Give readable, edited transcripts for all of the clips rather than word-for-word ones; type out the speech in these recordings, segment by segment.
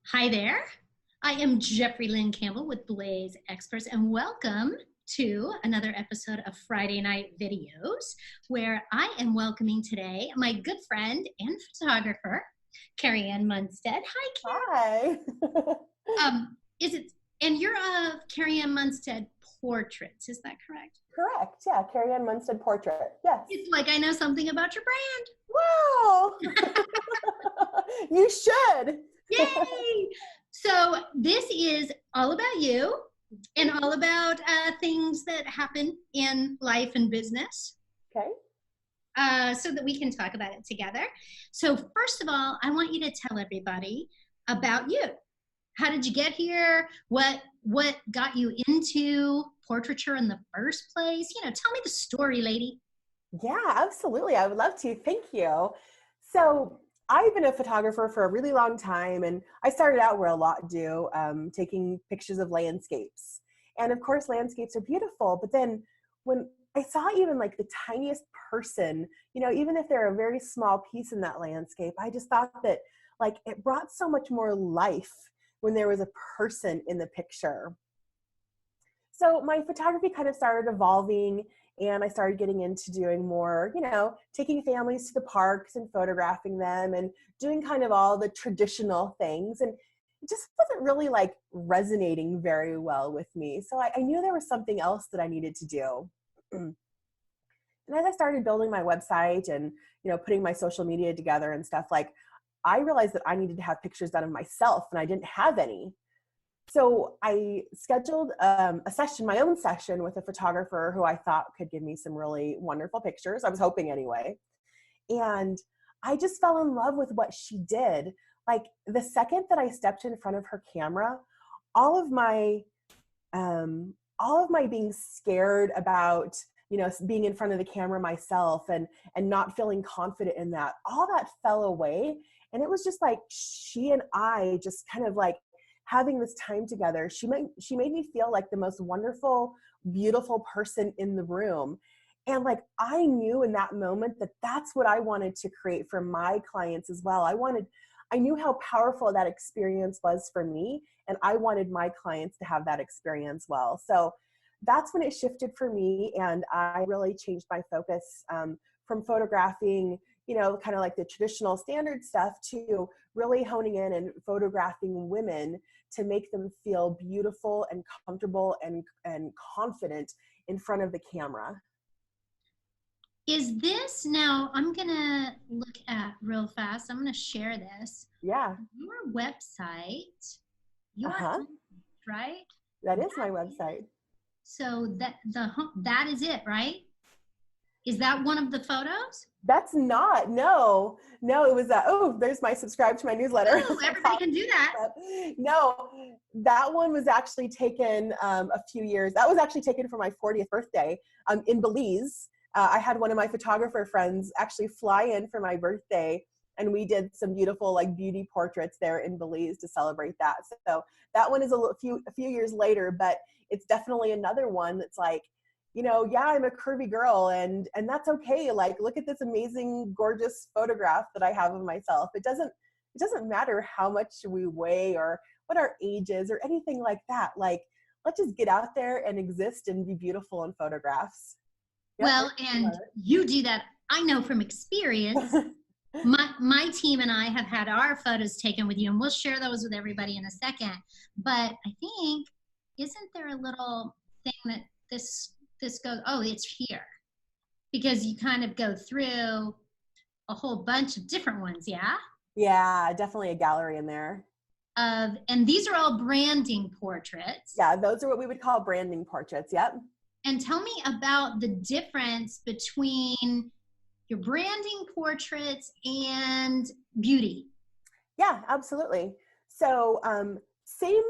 Hi there. I am Jeffrey Lynn Campbell with Blaze Experts, and welcome to another episode of Friday Night Videos, where I am welcoming today my good friend and photographer, Karianne Munstedt. Hi, Hi. Karianne. Is it? And you're Karianne Munstedt Portraits. Is that correct? Correct. Yeah. Karianne Munstedt portrait. Yes. It's like I know something about your Wow. You should. brand. Yay! So this is all about you and all about things that happen in life and business, Okay. so that we can talk about it together. So first of all, I want you to tell everybody about you. How did you get here? What got you into portraiture in the first place? Tell me the story, lady. Yeah, absolutely. I would love to. Thank you. So I've been a photographer for a really long time, and I started out where a lot do, taking pictures of landscapes. And of course, landscapes are beautiful, but then when I saw even like the tiniest person, even if they're a very small piece in that landscape, I just thought that like it brought so much more life when there was a person in the picture. So my photography kind of started evolving, and I started getting into doing more, taking families to the parks and photographing them and doing kind of all the traditional things. And it just wasn't really like resonating very well with me. So I knew there was something else that I needed to do. And as I started building my website and, putting my social media together and stuff, like I realized that I needed to have pictures done of myself, and I didn't have any. So I scheduled my own session with a photographer who I thought could give me some really wonderful pictures. I was hoping anyway. And I just fell in love with what she did. Like the second that I stepped in front of her camera, all of my being scared about, being in front of the camera myself and not feeling confident in that, all that fell away. And it was just like she and I just kind of like having this time together. She made me feel like the most wonderful, beautiful person in the room. And like, I knew in that moment that that's what I wanted to create for my clients as well. I knew how powerful that experience was for me, and I wanted my clients to have that experience well. So that's when it shifted for me, and I really changed my focus from photographing, kind of like the traditional standard stuff, to really honing in and photographing women to make them feel beautiful and comfortable and confident in front of the camera. Is this now? I'm gonna look at real fast. I'm gonna share this. Yeah. Your website, your right? That is my website. So that is it, right? Is that one of the photos? That's not. No, it was that. Oh, there's my subscribe to my newsletter. Oh, everybody can do that. No, that one was actually taken a few years. That was actually taken for my 40th birthday in Belize. I had one of my photographer friends actually fly in for my birthday, and we did some beautiful like beauty portraits there in Belize to celebrate that. So that one is a few years later, but it's definitely another one that's like, yeah, I'm a curvy girl, and that's okay. Like, look at this amazing, gorgeous photograph that I have of myself. It doesn't matter how much we weigh or what our age is or anything like that. Like, let's just get out there and exist and be beautiful in photographs. Yep. Well, and you do that, I know from experience. My team and I have had our photos taken with you, and we'll share those with everybody in a second. But I think, isn't there a little thing that this goes, oh, it's here, because you kind of go through a whole bunch of different ones, yeah? Yeah, definitely a gallery in there. And these are all branding portraits. Yeah, those are what we would call branding portraits. Yep. And tell me about the difference between your branding portraits and beauty. Yeah, absolutely. So same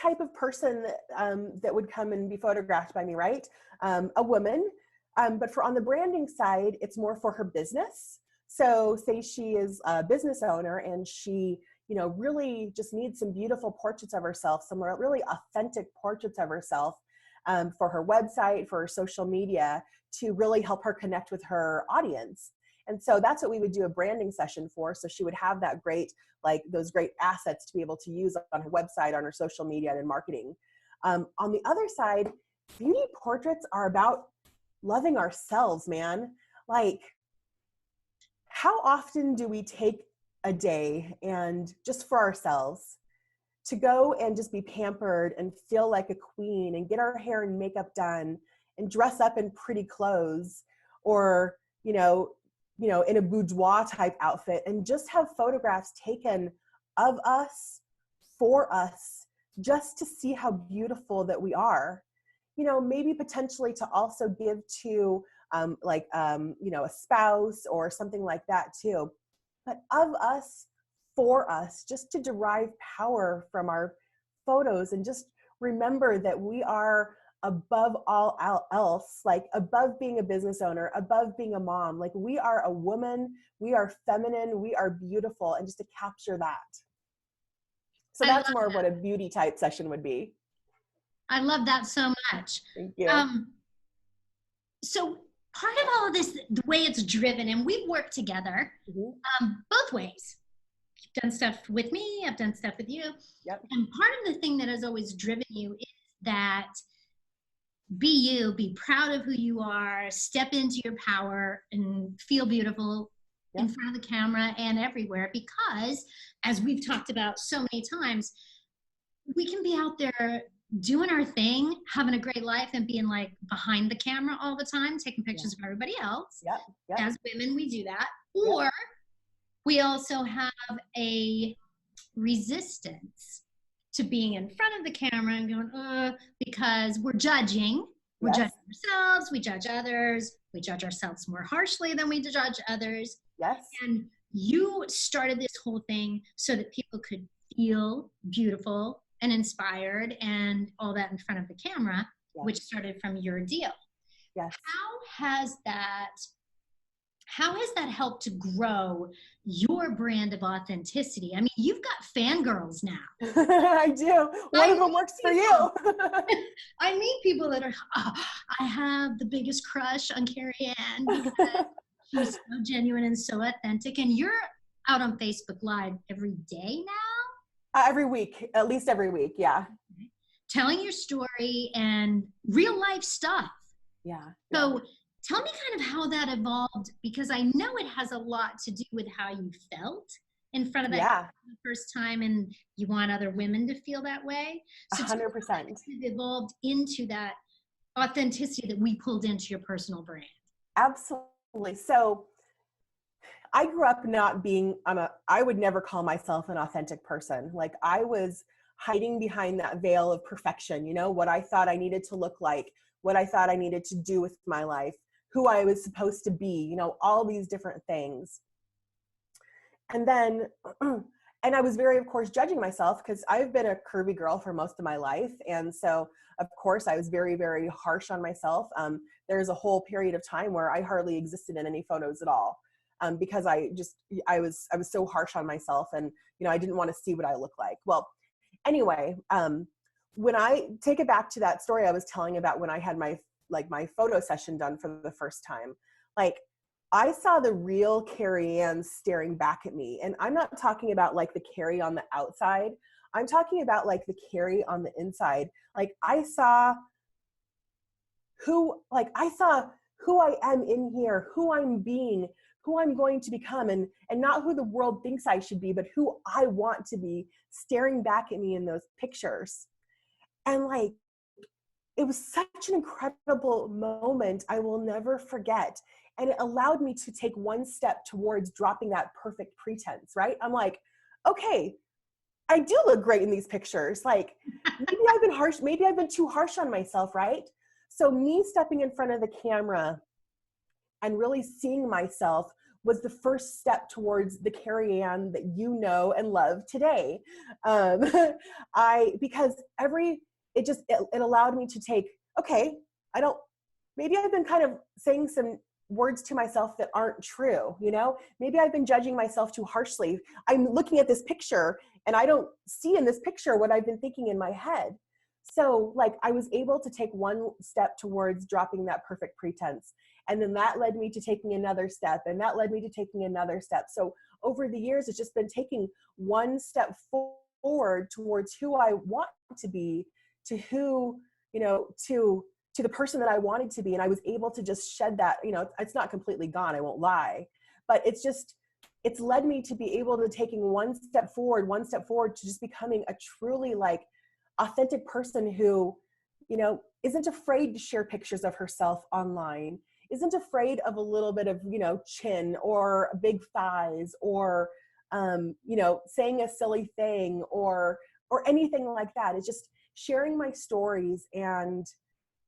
type of person that would come and be photographed by me, right? A woman, but on the branding side, it's more for her business. So say she is a business owner and she, really just needs some beautiful portraits of herself, some really authentic portraits of herself for her website, for her social media, to really help her connect with her audience. And so that's what we would do a branding session for. So she would have that great, like those great assets to be able to use on her website, on her social media and marketing. On the other side, beauty portraits are about loving ourselves, man. Like, how often do we take a day and just for ourselves to go and just be pampered and feel like a queen and get our hair and makeup done and dress up in pretty clothes, or, you know, in a boudoir type outfit, and just have photographs taken of us, for us, just to see how beautiful that we are. You know, maybe potentially to also give to a spouse or something like that too. But of us, for us, just to derive power from our photos and just remember that we are above all else, like above being a business owner, above being a mom, like we are a woman, we are feminine, we are beautiful, and just to capture that. So that's more of what a beauty type session would be. I love that so much. Thank you. So part of all of this, the way it's driven, and we've worked together both ways. You've done stuff with me, I've done stuff with you. Yep. And part of the thing that has always driven you is that be you, be proud of who you are, step into your power and feel beautiful in front of the camera and everywhere, because as we've talked about so many times, we can be out there doing our thing, having a great life, and being like behind the camera all the time, taking pictures of everybody else. Yep. As women, we do that. Or we also have a resistance to being in front of the camera and going, because we're judging. We're judging ourselves, we judge others, we judge ourselves more harshly than we judge others. Yes. And you started this whole thing so that people could feel beautiful and inspired and all that in front of the camera, which started from your deal. Yes. How has that helped to grow your brand of authenticity? I mean, you've got fangirls now. I do. One of them works for you. I meet people that are, I have the biggest crush on Karianne because she's so genuine and so authentic. And you're out on Facebook Live every day now? Every week, at least every week, yeah. Telling your story and real life stuff. Yeah. So tell me kind of how that evolved, because I know it has a lot to do with how you felt in front of that the first time, and you want other women to feel that way. So 100%. It evolved into that authenticity that we pulled into your personal brand. Absolutely. So I grew up not being, I would never call myself an authentic person. Like, I was hiding behind that veil of perfection, you know, what I thought I needed to look like, what I thought I needed to do with my life, who I was supposed to be, you know, all these different things. And then, and I was very, of course, judging myself because I've been a curvy girl for most of my life. And so, of course, I was very, very harsh on myself. There's a whole period of time where I hardly existed in any photos at all. Because I was so harsh on myself, and, you know, I didn't want to see what I look like. Well, anyway, when I take it back to that story I was telling about when I had my photo session done for the first time, like, I saw the real Karianne staring back at me. And I'm not talking about like the Kari on the outside. I'm talking about like the Kari on the inside. Like, I saw who I am in here, who I'm being, who I'm going to become, and not who the world thinks I should be, but who I want to be, staring back at me in those pictures. And like, it was such an incredible moment. I will never forget. And it allowed me to take one step towards dropping that perfect pretense, right? I'm like, okay, I do look great in these pictures. Like, maybe I've been harsh, maybe I've been too harsh on myself, right? So me stepping in front of the camera and really seeing myself was the first step towards the Karianne that you know and love today. Because it allowed me to take, okay, maybe I've been kind of saying some words to myself that aren't true, you know? Maybe I've been judging myself too harshly. I'm looking at this picture and I don't see in this picture what I've been thinking in my head. So like I was able to take one step towards dropping that perfect pretense. And then that led me to taking another step, and that led me to taking another step. So over the years, it's just been taking one step forward towards who I want to be, to who, you know, to the person that I wanted to be. And I was able to just shed that, you know, it's not completely gone, I won't lie, but it's led me to be able to taking one step forward to just becoming a truly like authentic person who, you know, isn't afraid to share pictures of herself online, isn't afraid of a little bit of, you know, chin or big thighs or, you know, saying a silly thing or anything like that. It's just sharing my stories, and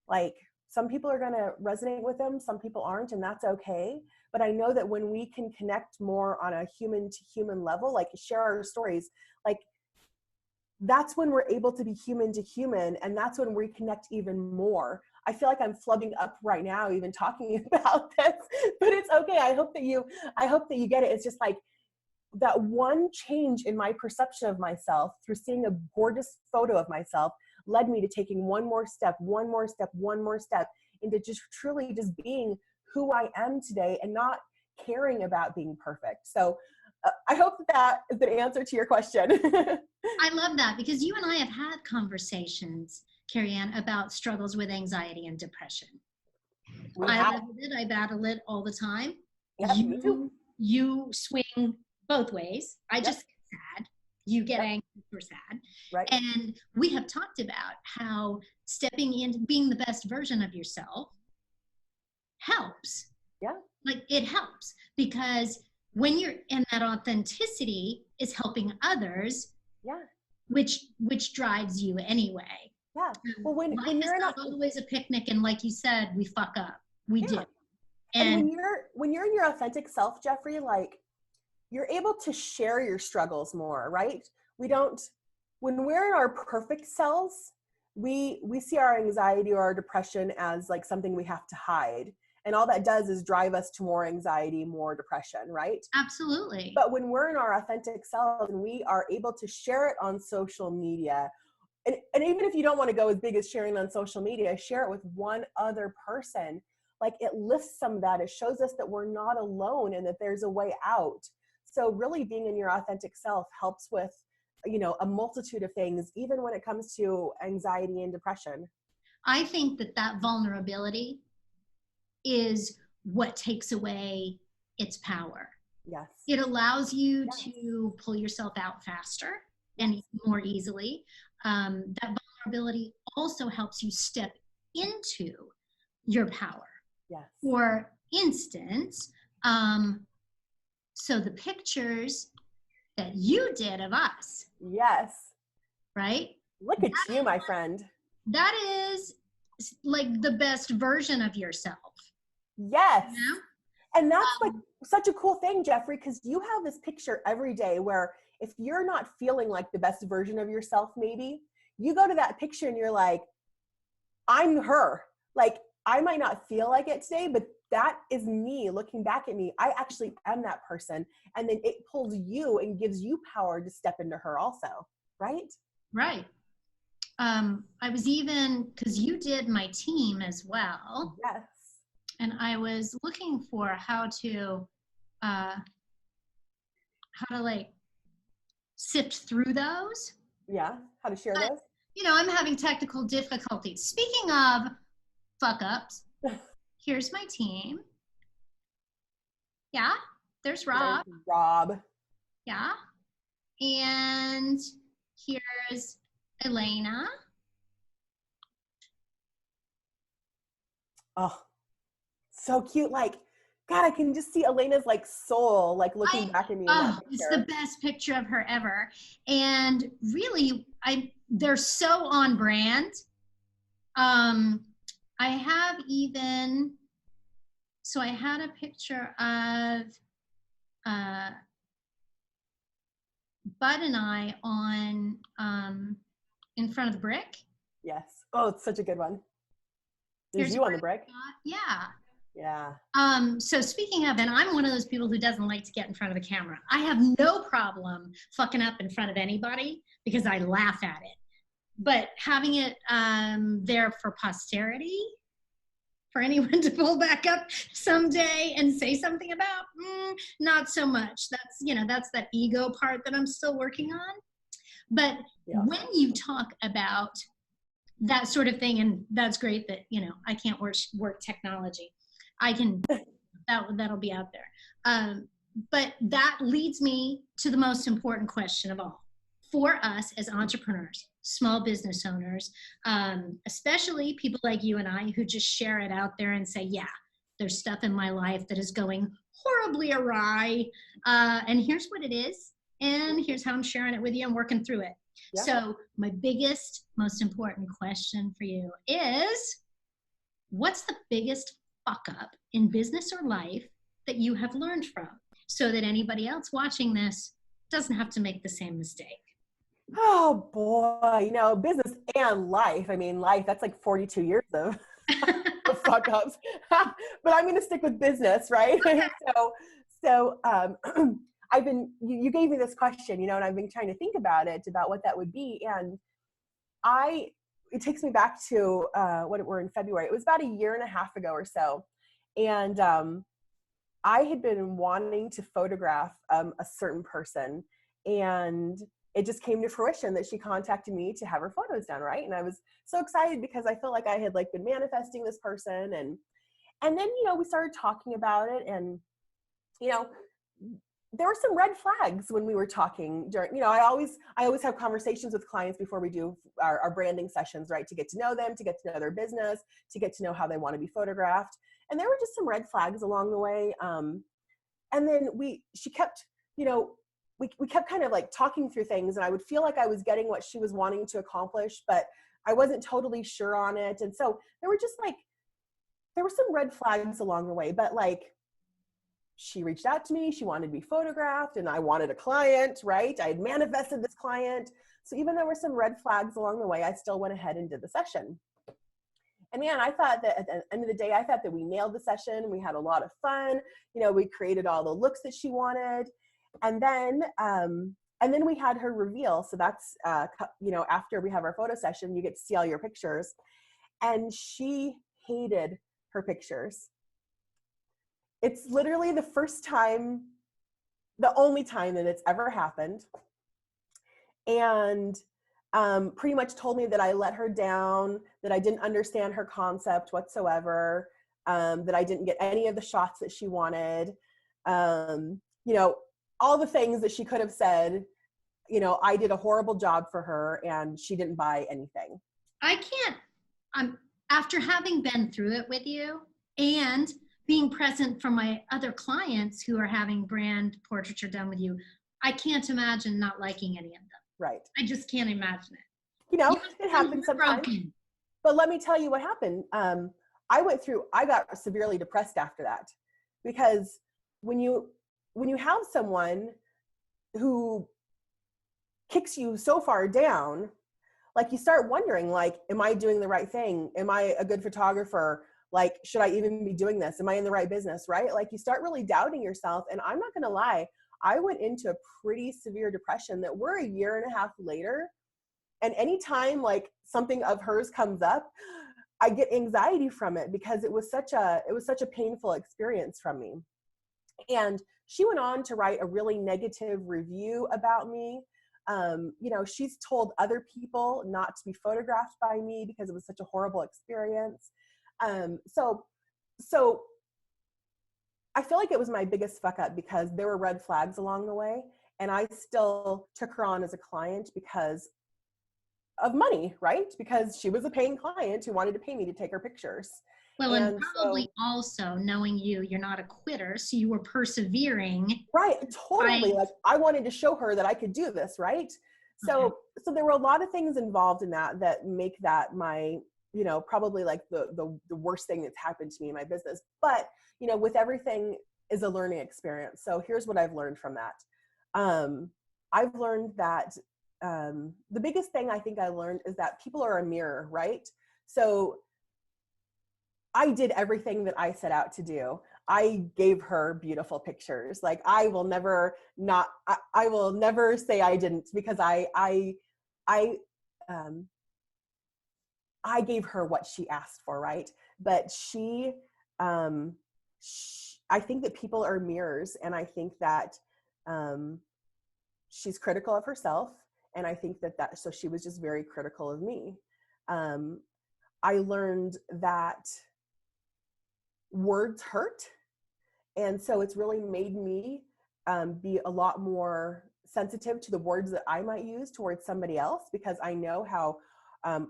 like some people are going to resonate with them, some people aren't, and that's okay. But I know that when we can connect more on a human to human level, like share our stories, like that's when we're able to be human to human, and that's when we connect even more. I feel like I'm flubbing up right now even talking about this, but it's okay. I hope that you get it. It's just like that one change in my perception of myself through seeing a gorgeous photo of myself led me to taking one more step into just truly just being who I am today and not caring about being perfect. So I hope that is an answer to your question. I love that, because you and I have had conversations, Karianne, about struggles with anxiety and depression. I live with it. I battle it all the time. Yep, me too. You swing both ways. I just get sad. You get angry or sad. Right. And we have talked about how stepping into being the best version of yourself helps. Yeah. Like it helps, because when you're in that authenticity is helping others. Yeah. Which drives you anyway. Yeah. Well, when you're not always a picnic, and like you said, we fuck up. We do. And when you're in your authentic self, Jeffrey, like you're able to share your struggles more, right? When we're in our perfect selves, we see our anxiety or our depression as like something we have to hide. And all that does is drive us to more anxiety, more depression, right? Absolutely. But when we're in our authentic selves and we are able to share it on social media, and even if you don't want to go as big as sharing on social media, share it with one other person, like it lifts some of that. It shows us that we're not alone and that there's a way out. So really being in your authentic self helps with, you know, a multitude of things, even when it comes to anxiety and depression. I think that vulnerability is what takes away its power. Yes. It allows you to pull yourself out faster and more easily. That vulnerability also helps you step into your power. Yes. For instance, so the pictures that you did of us. Yes. Right? Look at you, my friend. That is like the best version of yourself. Yes. You know? And that's like such a cool thing, Jeffrey, because you have this picture every day where if you're not feeling like the best version of yourself, maybe you go to that picture and you're like, I'm her. Like, I might not feel like it today, but that is me looking back at me. I actually am that person. And then it pulls you and gives you power to step into her also. Right? Right. I was even, because you did my team as well. Yes. And I was looking for how to like sift through those. Yeah. How to share those. You know, I'm having technical difficulties. Speaking of fuck ups, here's my team. Yeah. There's Rob. There's Rob. Yeah. And here's Elena. Oh, so cute. Like, God, I can just see Elena's like soul, like looking back at me. Oh, it's the best picture of her ever. And really, they're so on brand. I have even, so I had a picture of Bud and I on in front of the brick. Yes. Oh, it's such a good one. There's you on the brick. Yeah. Yeah. So speaking of, and I'm one of those people who doesn't like to get in front of the camera. I have no problem fucking up in front of anybody because I laugh at it. but having it there for posterity, for anyone to pull back up someday and say something about, not so much. That's, that's that ego part that I'm still working on. But when you talk about that sort of thing, and that's great that, I can't work technology. I can, that'll be out there. But that leads me to the most important question of all. For us as entrepreneurs, small business owners, especially people like you and I who just share it out there and say, yeah, there's stuff in my life that is going horribly awry. And here's what it is. And here's how I'm sharing it with you and working through it. Yeah. So my biggest, most important question for you is, what's the biggest fuck up in business or life that you have learned from, so that anybody else watching this doesn't have to make the same mistake? Oh boy, business and life. I mean, life, that's like 42 years of fuck ups. But I'm going to stick with business, right? So you gave me this question, and I've been trying to think about what that would be. And it takes me back to we're in February. It was about a year and a half ago or so. And I had been wanting to photograph a certain person, and it just came to fruition that she contacted me to have her photos done, right? And I was so excited because I felt like I had been manifesting this person, and then we started talking about it, and there were some red flags when we were talking during, I always have conversations with clients before we do our branding sessions, right? To get to know them, to get to know their business, to get to know how they want to be photographed. And there were just some red flags along the way. And then she kept, we kept kind of talking through things, and I would feel like I was getting what she was wanting to accomplish, but I wasn't totally sure on it. And so there were just there were some red flags along the way, but she reached out to me, she wanted to be photographed, and I wanted a client, right? I had manifested this client. So even though there were some red flags along the way, I still went ahead and did the session. And man, I thought that at the end of the day, I thought that we nailed the session. We had a lot of fun. We created all the looks that she wanted. And then we had her reveal. So that's, after we have our photo session, you get to see all your pictures. And she hated her pictures. It's literally the only time that it's ever happened. And pretty much told me that I let her down, that I didn't understand her concept whatsoever, that I didn't get any of the shots that she wanted. All the things that she could have said, I did a horrible job for her and she didn't buy anything. I can't, after having been through it with you and being present for my other clients who are having brand portraiture done with you, I can't imagine not liking any of them. Right. I just can't imagine it. It happens sometimes. But let me tell you what happened. I got severely depressed after that, because when you have someone who kicks you so far down, you start wondering, am I doing the right thing? Am I a good photographer? Should I even be doing this? Am I in the right business, right? You start really doubting yourself. And I'm not going to lie, I went into a pretty severe depression that we're a year and a half later. And anytime something of hers comes up, I get anxiety from it, because it was such a painful experience from me. And she went on to write a really negative review about me. She's told other people not to be photographed by me because it was such a horrible experience. So I feel like it was my biggest fuck up, because there were red flags along the way, and I still took her on as a client because of money, right? Because she was a paying client who wanted to pay me to take her pictures. Well, and probably also knowing you're not a quitter, so you were persevering. Right, totally. I wanted to show her that I could do this, right? So there were a lot of things involved in that make that my, probably the worst thing that's happened to me in my business. But, with everything is a learning experience. So here's what I've learned from that. I've learned that the biggest thing I think I learned is that people are a mirror, right? So I did everything that I set out to do. I gave her beautiful pictures. I will never say I didn't, because I I gave her what she asked for, right? But I think that people are mirrors, and I think that she's critical of herself, and I think that so she was just very critical of me. I learned that words hurt, and so it's really made me be a lot more sensitive to the words that I might use towards somebody else, because I know how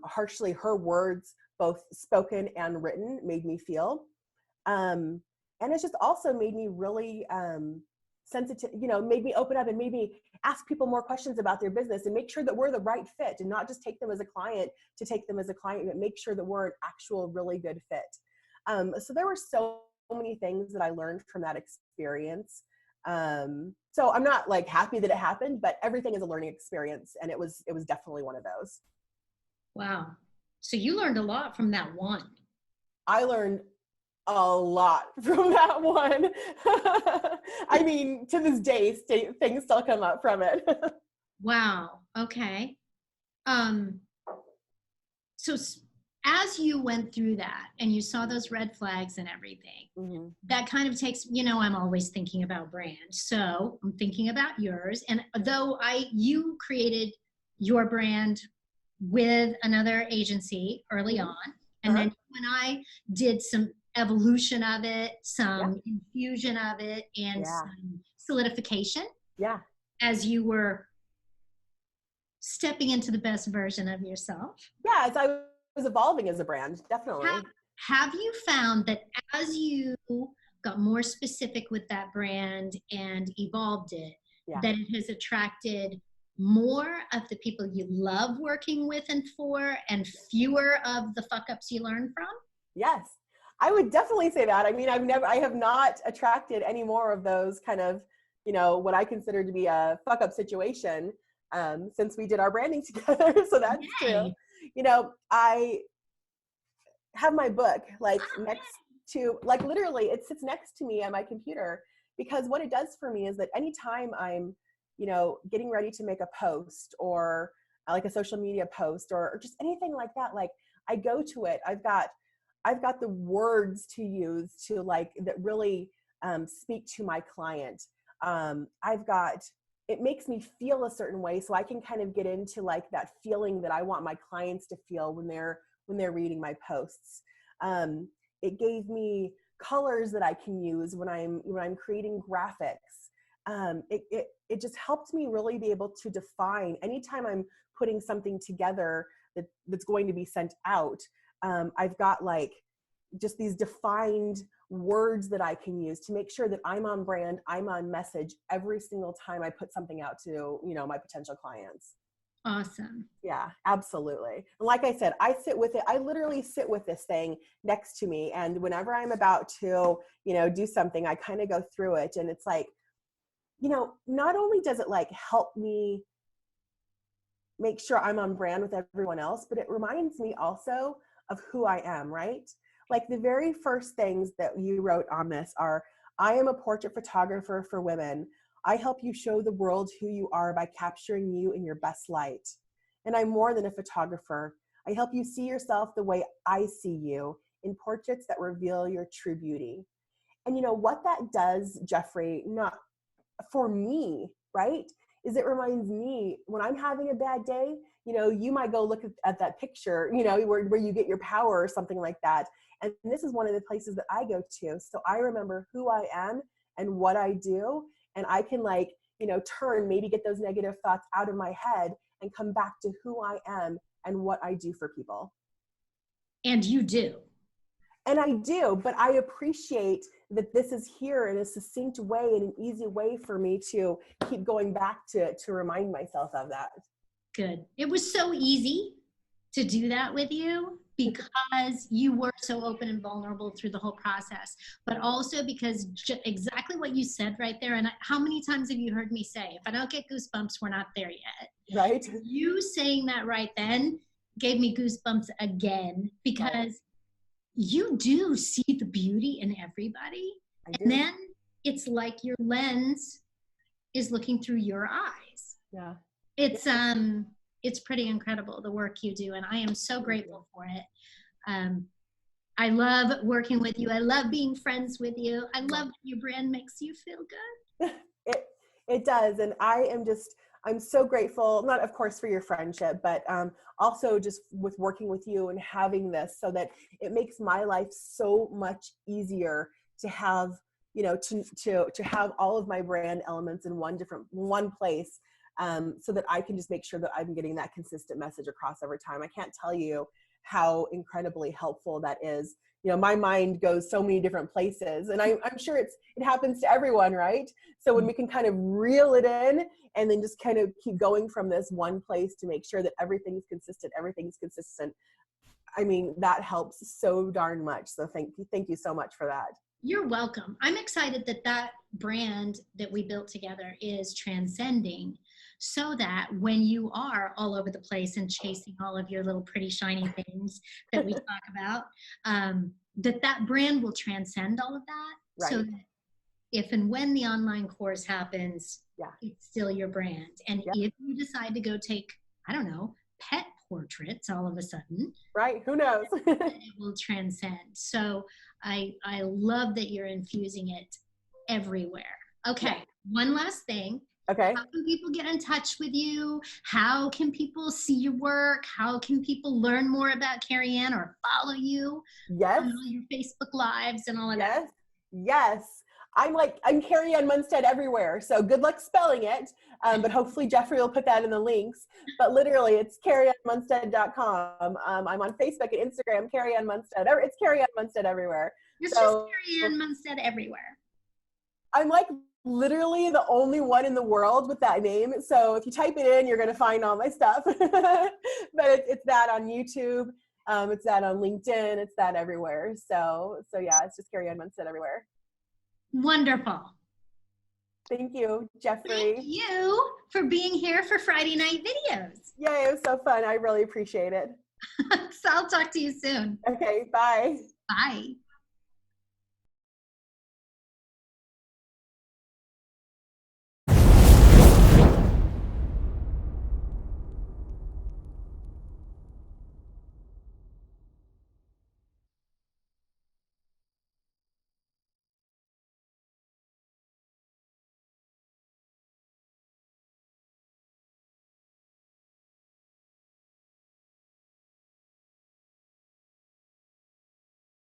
harshly her words, both spoken and written, made me feel. And it's just also made me really sensitive, made me open up and made me ask people more questions about their business and make sure that we're the right fit, and not just take them as a client to take them as a client, but make sure that we're an actual really good fit. So there were so many things that I learned from that experience. So I'm not like happy that it happened, but everything is a learning experience, and it was definitely one of those. Wow. So you learned a lot from that one. I learned a lot from that one. I mean, to this day, things still come up from it. Wow. Okay. So as you went through that and you saw those red flags and everything, mm-hmm. that kind of takes, I'm always thinking about brand. So I'm thinking about yours. And though you created your brand with another agency early on, and then when I did some evolution of it, some infusion of it, and some solidification. Yeah. As you were stepping into the best version of yourself. Yeah, as I was evolving as a brand, definitely. Have you found that as you got more specific with that brand and evolved it, that it has attracted more of the people you love working with and for, and fewer of the fuck ups you learn from? Yes, I would definitely say that. I mean, I have not attracted any more of those kind of, what I consider to be a fuck up situation since we did our branding together. So that's true. I have my book next to, literally it sits next to me on my computer, because what it does for me is that anytime I'm, getting ready to make a post, or like a social media post, or just anything like that, I go to it. I've got the words to use to that really speak to my client. It makes me feel a certain way, so I can kind of get into that feeling that I want my clients to feel when they're reading my posts. It gave me colors that I can use when I'm creating graphics. It just helped me really be able to define anytime I'm putting something together that's going to be sent out. I've got just these defined words that I can use to make sure that I'm on brand, I'm on message every single time I put something out to, my potential clients. Awesome. Yeah, absolutely. And like I said, I sit with it. I literally sit with this thing next to me. And whenever I'm about to, do something, I kind of go through it. And it's not only does it help me make sure I'm on brand with everyone else, but it reminds me also of who I am, right? The very first things that you wrote on this are, I am a portrait photographer for women. I help you show the world who you are by capturing you in your best light. And I'm more than a photographer. I help you see yourself the way I see you, in portraits that reveal your true beauty. And what that does, Jeffrey, not for me, right, is it reminds me when I'm having a bad day, you might go look at that picture, where you get your power or something like that. And this is one of the places that I go to. So I remember who I am and what I do. And I can maybe get those negative thoughts out of my head and come back to who I am and what I do for people. And you do. And I do, but I appreciate that this is here in a succinct way and an easy way for me to keep going back to remind myself of that. Good. It was so easy to do that with you because you were so open and vulnerable through the whole process, but also because exactly what you said right there. And how many times have you heard me say, if I don't get goosebumps, we're not there yet. Right. You saying that right then gave me goosebumps again, because you do see the beauty in everybody. And then it's like your lens is looking through your eyes. Yeah. it's pretty incredible, the work you do. And I am so grateful for it. I love working with you. I love being friends with you. I love that your brand makes you feel good. It does. And I'm so grateful, not of course for your friendship, but also just with working with you and having this, so that it makes my life so much easier to have, to have all of my brand elements in one place, so that I can just make sure that I'm getting that consistent message across over time. I can't tell you how incredibly helpful that is. My mind goes so many different places, and I'm sure it happens to everyone, right? So when we can kind of reel it in and then just kind of keep going from this one place to make sure that everything's consistent, I mean, that helps so darn much. So thank you so much for that. You're welcome. I'm excited that brand that we built together is transcending, so that when you are all over the place and chasing all of your little pretty shiny things that we talk about, that brand will transcend all of that. Right. So that if and when the online course happens, yeah, it's still your brand. And if you decide to go take, I don't know, pet portraits all of a sudden, right, who knows? it will transcend. So I love that you're infusing it everywhere. Okay, one last thing. Okay. How can people get in touch with you? How can people see your work? How can people learn more about Karianne or follow you? Yes. On all your Facebook Lives and all of that. Yes. I'm Karianne Munstedt everywhere. So good luck spelling it. But hopefully Jeffrey will put that in the links. But literally it's KarianneMunstedt.com. I'm on Facebook and Instagram, Karianne Munstedt. It's Karianne Munstedt everywhere. It's just Karianne Munstedt everywhere. I'm literally the only one in the world with that name. So if you type it in, you're going to find all my stuff. But it's that on YouTube. It's that on LinkedIn. It's that everywhere. So yeah, it's just Karianne Munstedt everywhere. Wonderful. Thank you, Jeffrey. Thank you for being here for Friday Night Videos. Yay, it was so fun. I really appreciate it. So I'll talk to you soon. Okay, bye. Bye.